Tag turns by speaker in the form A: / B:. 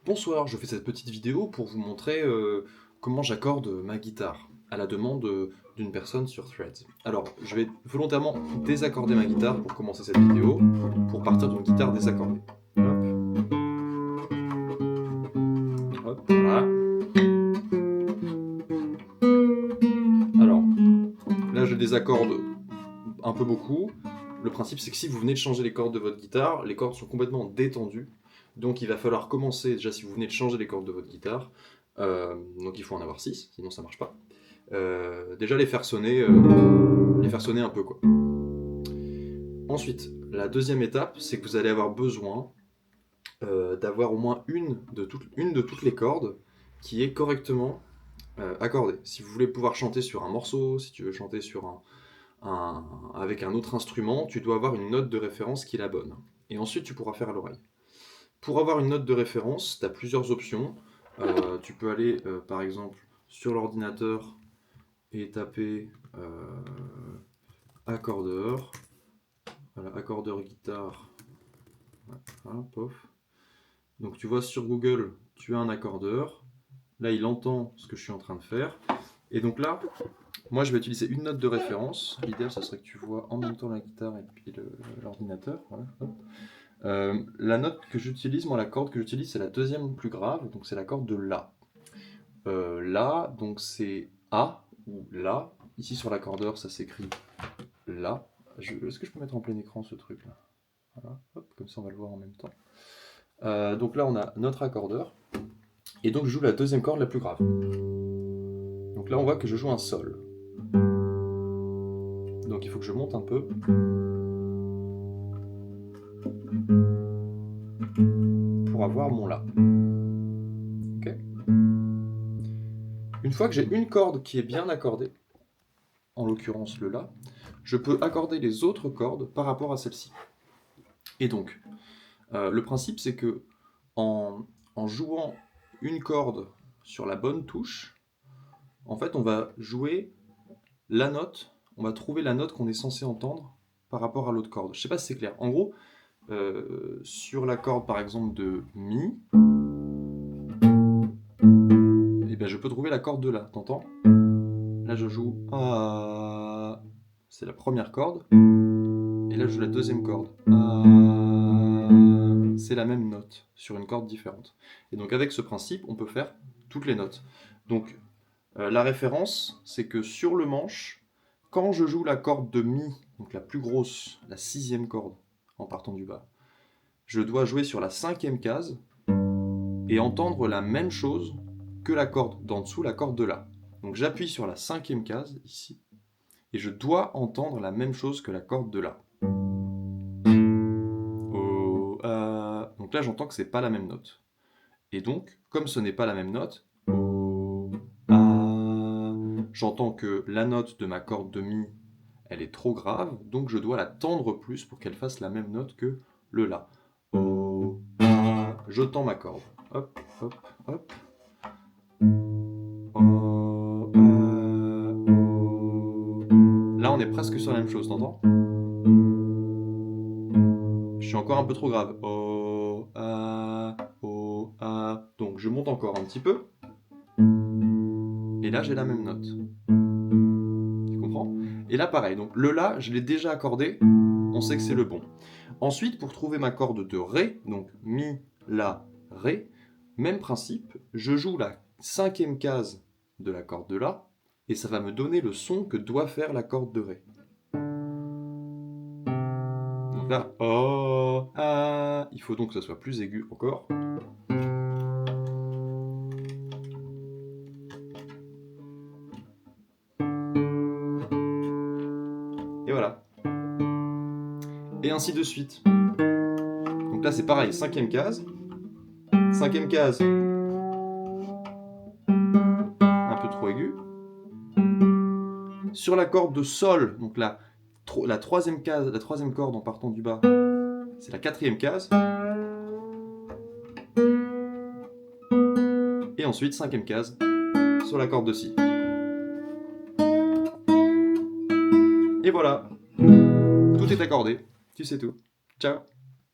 A: Bonsoir, je fais cette petite vidéo pour vous montrer comment j'accorde ma guitare à la demande d'une personne sur Threads. Alors, je vais volontairement désaccorder ma guitare pour commencer cette vidéo, pour partir d'une guitare désaccordée. Hop. Hop, voilà. Alors, là je désaccorde un peu beaucoup. Le principe c'est que si vous venez de changer les cordes de votre guitare, les cordes sont complètement détendues. Donc il va falloir commencer, déjà si vous venez de changer les cordes de votre guitare, donc il faut en avoir 6, sinon ça marche pas. Déjà les faire sonner un peu quoi. Ensuite, la deuxième étape, c'est que vous allez avoir besoin d'avoir au moins une de toutes les cordes qui est correctement accordée. Si vous voulez pouvoir chanter sur un morceau, si tu veux chanter sur avec un autre instrument, tu dois avoir une note de référence qui est la bonne. Et ensuite, tu pourras faire à l'oreille. Pour avoir une note de référence, tu as plusieurs options. Tu peux aller, par exemple, sur l'ordinateur et taper accordeur. Voilà, accordeur guitare. Voilà, pof. Donc tu vois sur Google, tu as un accordeur. Là, il entend ce que je suis en train de faire. Et donc là, moi, je vais utiliser une note de référence. L'idéal, ce serait que tu vois en même temps la guitare et puis l'ordinateur. Voilà, hop. La note que j'utilise, moi la corde que j'utilise, c'est la deuxième plus grave, donc c'est la corde de La. La, donc c'est A ou La. Ici sur l'accordeur, ça s'écrit La. Est-ce que je peux mettre en plein écran ce truc là? Voilà, hop, comme ça on va le voir en même temps. Donc là on a notre accordeur, et donc je joue la deuxième corde la plus grave. Donc là on voit que je joue un Sol. Donc il faut que je monte un peu. Pour avoir mon La. Ok. Une fois que j'ai une corde qui est bien accordée, en l'occurrence le La, je peux accorder les autres cordes par rapport à celle-ci. Et donc, le principe c'est que en jouant une corde sur la bonne touche, en fait on va jouer la note, on va trouver la note qu'on est censé entendre par rapport à l'autre corde. Je sais pas si c'est clair. En gros, sur la corde par exemple de Mi, et ben je peux trouver la corde de La, t'entends? Là je joue A, c'est la première corde, et là je joue la deuxième corde. A, c'est la même note sur une corde différente. Et donc avec ce principe, on peut faire toutes les notes. Donc la référence, c'est que sur le manche, quand je joue la corde de Mi, donc la plus grosse, la sixième corde, en partant du bas, je dois jouer sur la cinquième case et entendre la même chose que la corde d'en dessous, la corde de La. Donc j'appuie sur la cinquième case, ici, et je dois entendre la même chose que la corde de La. Oh, donc là j'entends que c'est pas la même note. Et donc, comme ce n'est pas la même note, oh, j'entends que la note de ma corde de Mi, elle est trop grave, donc je dois la tendre plus pour qu'elle fasse la même note que le La. Oh, je tends ma corde. Hop, hop, hop. Oh, oh. Là, on est presque sur la même chose, t'entends? Je suis encore un peu trop grave. Oh, oh, donc je monte encore un petit peu. Et là, j'ai la même note. Tu comprends? Et là, pareil. Donc le La, je l'ai déjà accordé. On sait que c'est le bon. Ensuite, pour trouver ma corde de Ré, donc Mi, La, Ré, même principe. Je joue la cinquième case de la corde de La. Et ça va me donner le son que doit faire la corde de Ré. Donc là, oh, il faut donc que ça soit plus aigu encore. Et voilà. Et ainsi de suite. Donc là c'est pareil, cinquième case. Cinquième case. Un peu trop aigu. Sur la corde de Sol, donc la troisième case, la troisième corde en partant du bas, c'est la quatrième case. Et ensuite, cinquième case, sur la corde de Si. Et voilà. Tout est accordé. Tu sais tout. Ciao.